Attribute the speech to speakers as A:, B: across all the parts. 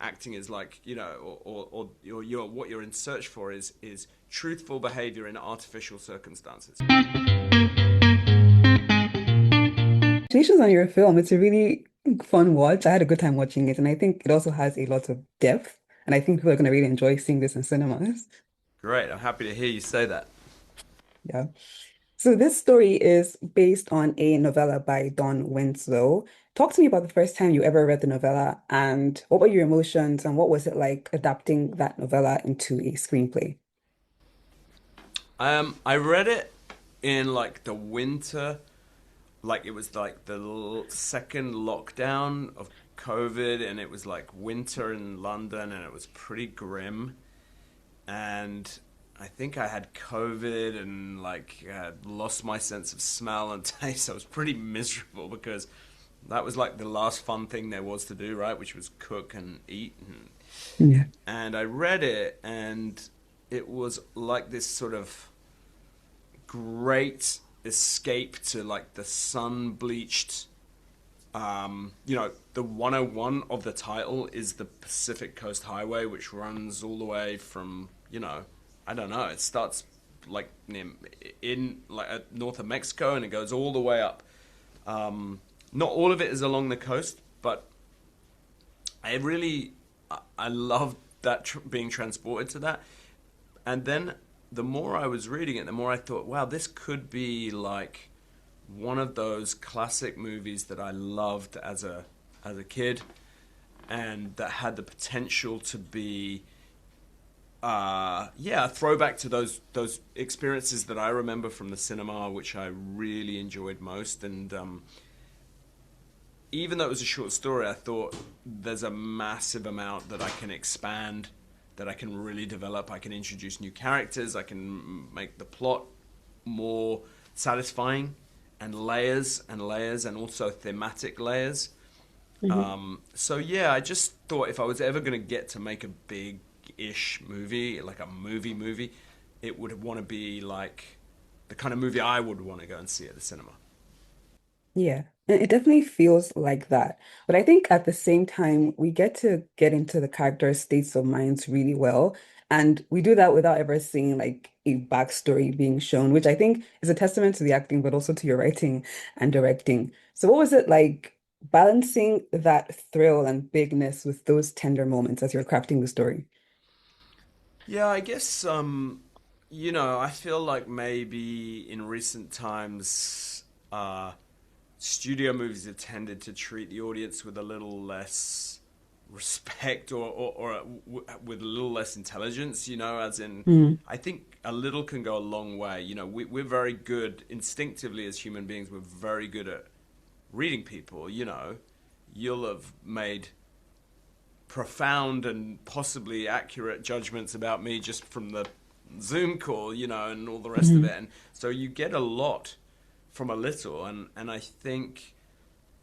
A: acting is like, or what you're in search for is truthful behavior in artificial circumstances.
B: Congratulations on your film. It's a really fun watch. I had a good time watching it, and I think it also has a lot of depth. And I think people are going to really enjoy seeing this in cinemas.
A: Great, I'm happy to hear you say that.
B: Yeah. So this story is based on a novella by Don Winslow. Talk to me about the first time you ever read the novella and what were your emotions and what was it like adapting that novella into a screenplay?
A: I read it in like the winter, like it was like the second lockdown of COVID, and it was like winter in London, and it was pretty grim. And I think I had COVID and like lost my sense of smell and taste. I was pretty miserable because that was like the last fun thing there was to do, right? Which was cook and eat.
B: Yeah.
A: And I read it, and it was like this sort of great escape to like the sun bleached. The 101 of the title is the Pacific Coast Highway, which runs all the way from, I don't know, it starts like in like north of Mexico, and it goes all the way up. Not all of it is along the coast, but I really, I loved that being transported to that. And then the more I was reading it, the more I thought, wow, this could be like one of those classic movies that I loved as a kid, and that had the potential to be a throwback to those experiences that I remember from the cinema, which I really enjoyed most. And even though it was a short story, I thought there's a massive amount that I can expand, that I can really develop. I can introduce new characters. I can make the plot more satisfying, and layers, and also thematic layers.
B: Hmm.
A: So yeah, I just thought if I was ever going to get to make a big-ish movie, like a movie, it would want to be like the kind of movie I would want to go and see at the cinema.
B: Yeah, and it definitely feels like that. But I think at the same time, we get to get into the characters' states of minds really well. And we do that without ever seeing like a backstory being shown, which I think is a testament to the acting, but also to your writing and directing. So what was it like balancing that thrill and bigness with those tender moments as you're crafting the story?
A: Yeah, I guess I feel like maybe in recent times, studio movies have tended to treat the audience with a little less respect, or with a little less intelligence, as in,
B: Mm,
A: I think a little can go a long way. We're very good instinctively as human beings, we're very good at reading people. You'll have made profound and possibly accurate judgments about me just from the Zoom call, and all the rest of
B: mhm,
A: it. And so you get a lot from a little, and I think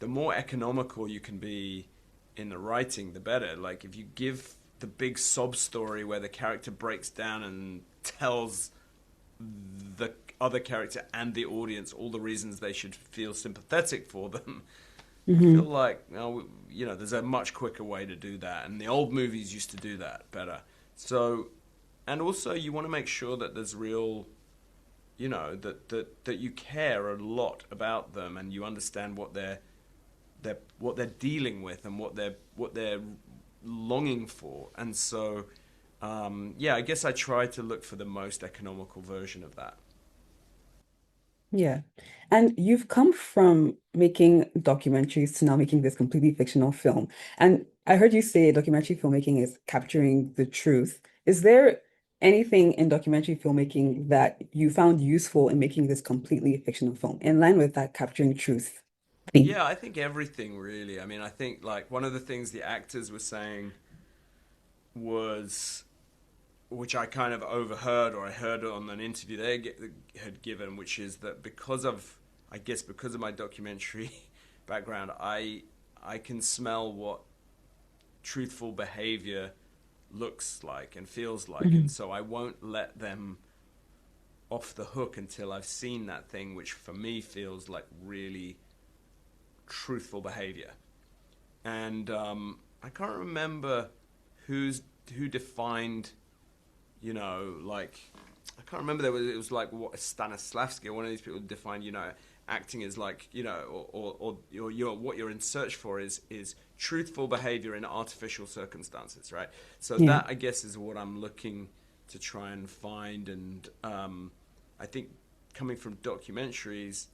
A: the more economical you can be in the writing, the better. Like if you give the big sob story where the character breaks down and tells the other character and the audience all the reasons they should feel sympathetic for them, I feel
B: mhm.
A: like there's a much quicker way to do that, and the old movies used to do that better. So, and also you want to make sure that there's real, that you care a lot about them, and you understand what they're dealing with, and what they're longing for. And so, yeah, I guess I try to look for the most economical version of that.
B: Yeah. And you've come from making documentaries to now making this completely fictional film. And I heard you say documentary filmmaking is capturing the truth. Is there anything in documentary filmmaking that you found useful in making this completely fictional film in line with that capturing truth theme?
A: Yeah, I think everything really. I mean, I think like one of the things the actors were saying was, which I kind of overheard, or I heard on an interview had given, which is that I guess because of my documentary background, I can smell what truthful behavior looks like and feels like, and
B: Mhm.
A: so I won't let them off the hook until I've seen that thing, which for me feels like really truthful behavior. And I can't remember who's who defined, like I can't remember. It was like what Stanislavski, one of these people defined, acting as like, or what you're in search for is truthful behavior in artificial circumstances, right? So
B: Yeah.
A: that I guess is what I'm looking to try and find, and I think coming from documentaries,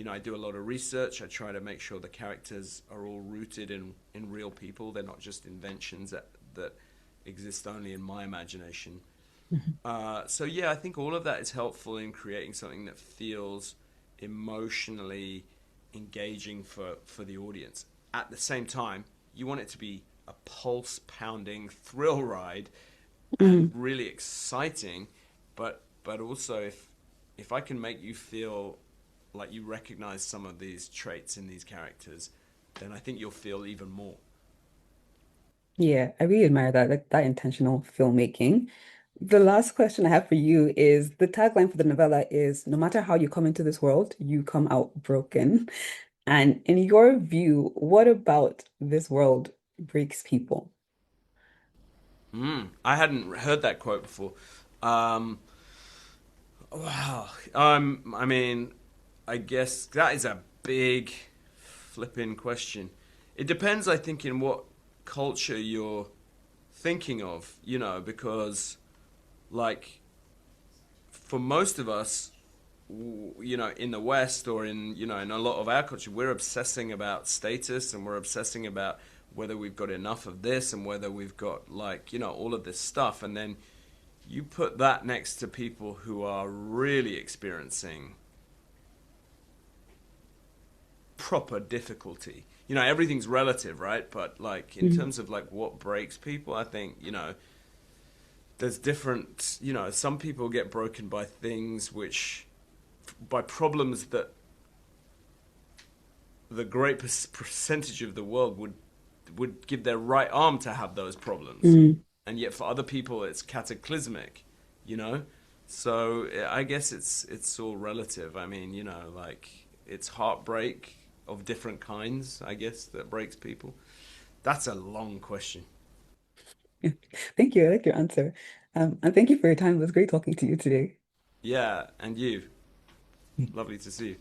A: I do a lot of research. I try to make sure the characters are all rooted in real people. They're not just inventions that exist only in my imagination.
B: Mhm.
A: So yeah, I think all of that is helpful in creating something that feels emotionally engaging for the audience. At the same time, you want it to be a pulse pounding thrill ride and
B: Mhm.
A: really exciting, but also if I can make you feel like you recognize some of these traits in these characters, then I think you'll feel even more.
B: Yeah, I really admire that, like that intentional filmmaking. The last question I have for you is the tagline for the novella is no matter how you come into this world, you come out broken. And in your view, what about this world breaks people?
A: I hadn't heard that quote before. Um, wow. I mean, I guess that is a big flipping question. It depends, I think, in what culture you're thinking of, because like for most of us, in the West or in a lot of our culture, we're obsessing about status and we're obsessing about whether we've got enough of this and whether we've got like, all of this stuff. And then you put that next to people who are really experiencing proper difficulty. Everything's relative, right? But like in
B: Mm,
A: terms of like what breaks people, I think, there's different, some people get broken by things which by problems that the great percentage of the world would give their right arm to have those problems,
B: mm.
A: and yet for other people it's cataclysmic, you know. So I guess it's all relative. I mean, like it's heartbreak of different kinds, I guess, that breaks people. That's a long question.
B: Thank you. I like your answer. And thank you for your time. It was great talking to you today.
A: Yeah, and you. Lovely to see you.